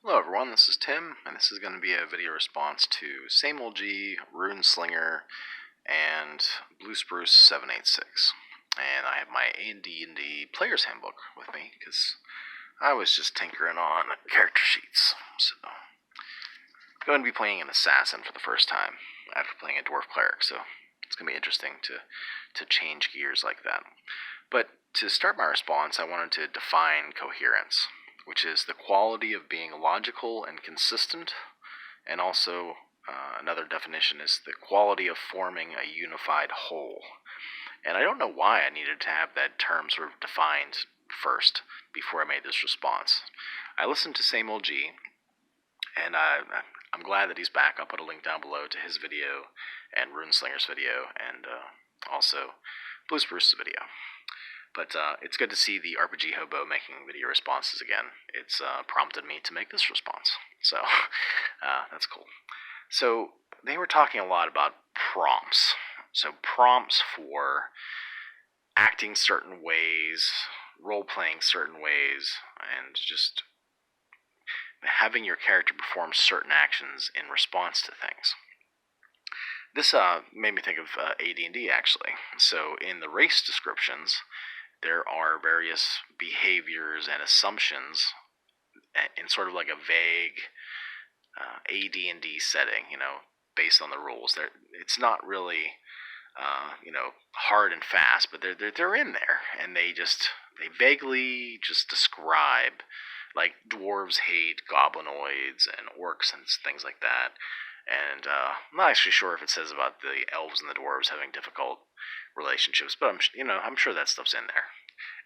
Hello everyone, this is Tim, and this is going to be a video response to Sameoldji, Runeslinger, and Bluespruce786. And I have my AD&D Player's Handbook with me, because I was just tinkering on character sheets. So, I'm going to be playing an Assassin for the first time, after playing a Dwarf Cleric, so it's going to be interesting to change gears like that. But to start my response, I wanted to define coherence, which is the quality of being logical and consistent, and also another definition is the quality of forming a unified whole. And I don't know why I needed to have that term sort of defined first before I made this response. I listened to Sameoldji, and I'm glad that he's back. I'll put a link down below to his video and Runeslinger's video, and also Bluespruce's video. But it's good to see the RPG Hobo making video responses again. It's prompted me to make this response. So that's cool. So they were talking a lot about prompts. So prompts for acting certain ways, role-playing certain ways, and just having your character perform certain actions in response to things. This made me think of AD&D, actually. So in the race descriptions, there are various behaviors and assumptions in sort of like a vague AD&D setting, based on the rules. It's not really, hard and fast, but they're in there, and they vaguely just describe, like dwarves hate goblinoids and orcs and things like that. And I'm not actually sure if it says about the elves and the dwarves having difficult relationships, but I'm sure that stuff's in there.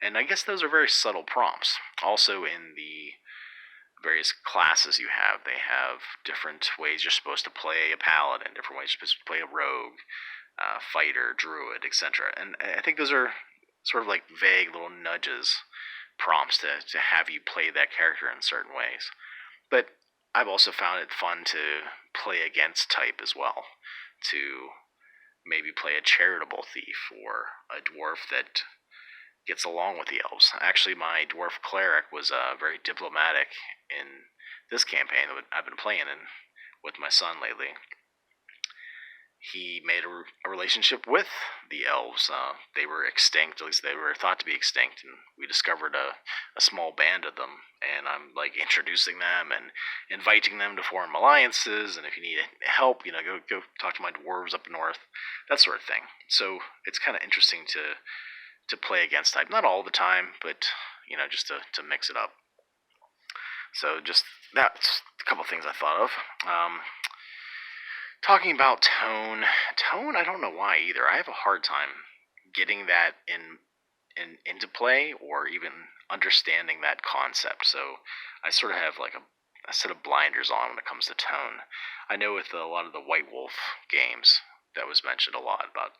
And I guess those are very subtle prompts. Also, in the various classes you have, they have different ways you're supposed to play a paladin, different ways you're supposed to play a rogue, fighter, druid, etc. And I think those are sort of like vague little nudges, prompts to have you play that character in certain ways. But I've also found it fun to play against type as well, to maybe play a charitable thief or a dwarf that gets along with the elves. Actually, my dwarf cleric was very diplomatic in this campaign that I've been playing in with my son lately. He made a relationship with the elves. They were extinct, at least they were thought to be extinct, and we discovered a small band of them, and I'm like introducing them and inviting them to form alliances, and if you need help, go talk to my dwarves up north, that sort of thing. So it's kind of interesting to play against type. Not all the time, but just to mix it up. So just that's a couple things I thought of. Talking about tone, I don't know why either. I have a hard time getting that into play, or even understanding that concept. So I sort of have like a set of blinders on when it comes to tone. I know with a lot of the White Wolf games, that was mentioned a lot about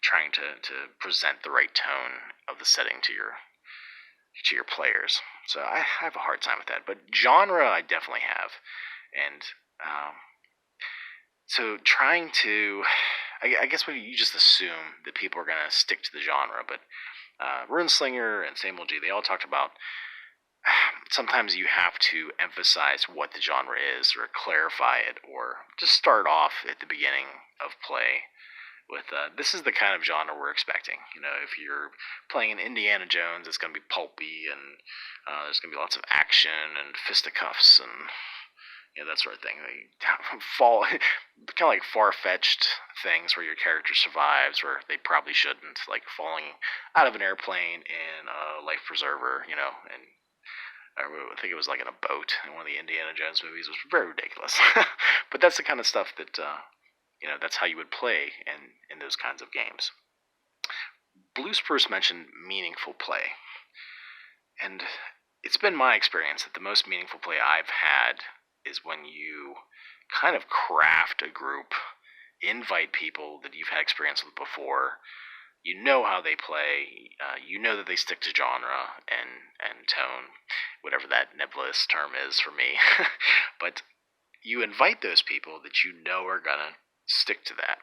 trying to present the right tone of the setting to your players. So I have a hard time with that. But genre, I definitely have. And so trying to, I guess you just assume that people are going to stick to the genre, but Runeslinger and Sameoldji, they all talked about sometimes you have to emphasize what the genre is, or clarify it, or just start off at the beginning of play with this is the kind of genre we're expecting. If you're playing an Indiana Jones, it's going to be pulpy, and there's going to be lots of action and fisticuffs and that sort of thing. They fall kind of like far-fetched things where your character survives where they probably shouldn't, like falling out of an airplane in a life preserver, and I think it was like in a boat in one of the Indiana Jones movies. It was very ridiculous. But that's the kind of stuff that that's how you would play in those kinds of games. Bluespruce mentioned meaningful play, and it's been my experience that the most meaningful play I've had is when you kind of craft a group, invite people that you've had experience with before, you know how they play, you know that they stick to genre and tone, whatever that nebulous term is for me. But you invite those people that you know are gonna stick to that.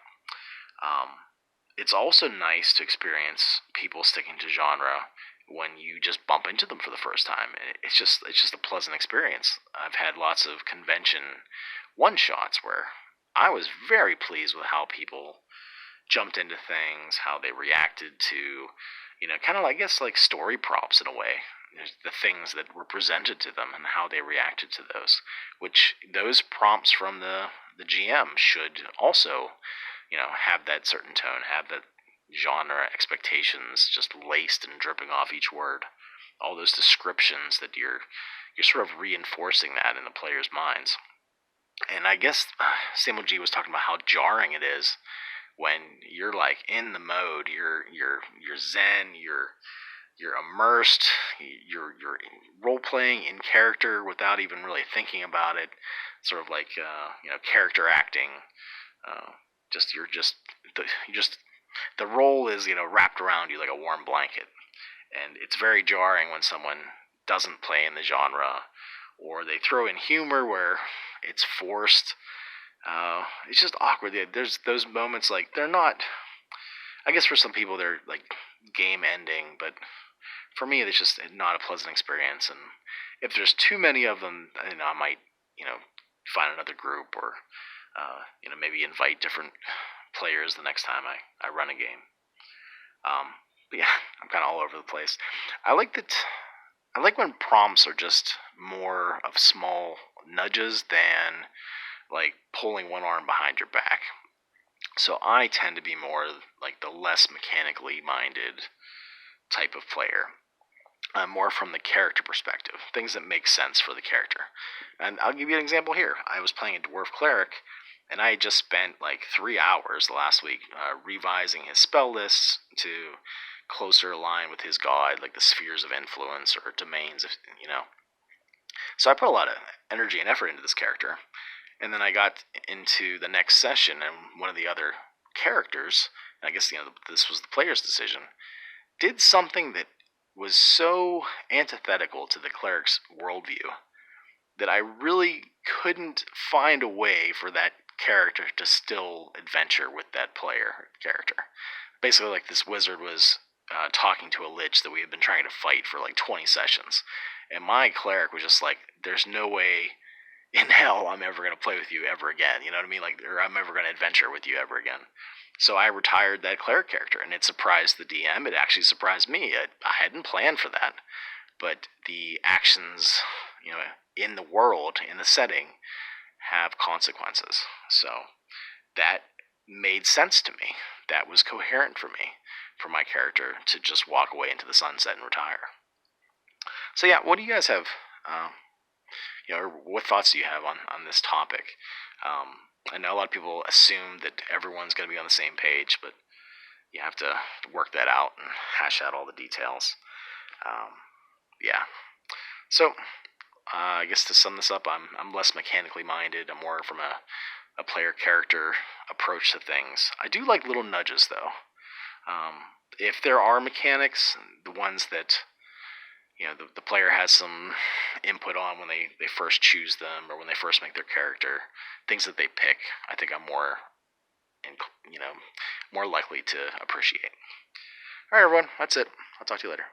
It's also nice to experience people sticking to genre when you just bump into them for the first time. It's just a pleasant experience. I've had lots of convention one-shots where I was very pleased with how people jumped into things, how they reacted to, kind of, I guess, like story props in a way. There's the things that were presented to them and how they reacted to those, which those prompts from the GM should also, have that certain tone, have that genre expectations just laced and dripping off each word. All those descriptions that you're sort of reinforcing that in the players' minds. And I guess Sameoldji was talking about how jarring it is when you're like in the mode, you're zen, you're immersed, you're role playing in character without even really thinking about it, sort of like character acting. The role is wrapped around you like a warm blanket, and it's very jarring when someone doesn't play in the genre, or they throw in humor where it's forced. It's just awkward. There's those moments, like, they're not, I guess for some people they're like game ending, but for me it's just not a pleasant experience. And if there's too many of them, I might find another group, or maybe invite different players the next time I run a game. But yeah, I'm kind of all over the place. I like when prompts are just more of small nudges than like pulling one arm behind your back. So I tend to be more like the less mechanically minded type of player. More from the character perspective, things that make sense for the character. And I'll give you an example here. I was playing a dwarf cleric, and I had just spent like 3 hours last week revising his spell lists to closer align with his god, like the spheres of influence or domains, So I put a lot of energy and effort into this character, and then I got into the next session, and one of the other characters, and I guess this was the player's decision, did something that was so antithetical to the cleric's worldview that I really couldn't find a way for that character to still adventure with that player character. Basically, like, this wizard was talking to a lich that we had been trying to fight for like 20 sessions, and my cleric was just like, there's no way in hell I'm ever going to play with you ever again, you know what I mean? Like, or I'm ever going to adventure with you ever again. So I retired that cleric character, and it surprised the DM. It actually surprised me. I hadn't planned for that, but the actions, in the world, in the setting, have consequences. So that made sense to me. That was coherent for me, for my character to just walk away into the sunset and retire. So yeah, what do you guys have? Or what thoughts do you have on this topic? I know a lot of people assume that everyone's going to be on the same page, but you have to work that out and hash out all the details. Yeah. So, I guess to sum this up, I'm less mechanically minded. I'm more from a player character approach to things. I do like little nudges, though. If there are mechanics, the ones that the player has some input on when they first choose them, or when they first make their character, things that they pick, I think I'm more likely to appreciate. All right, everyone, that's it. I'll talk to you later.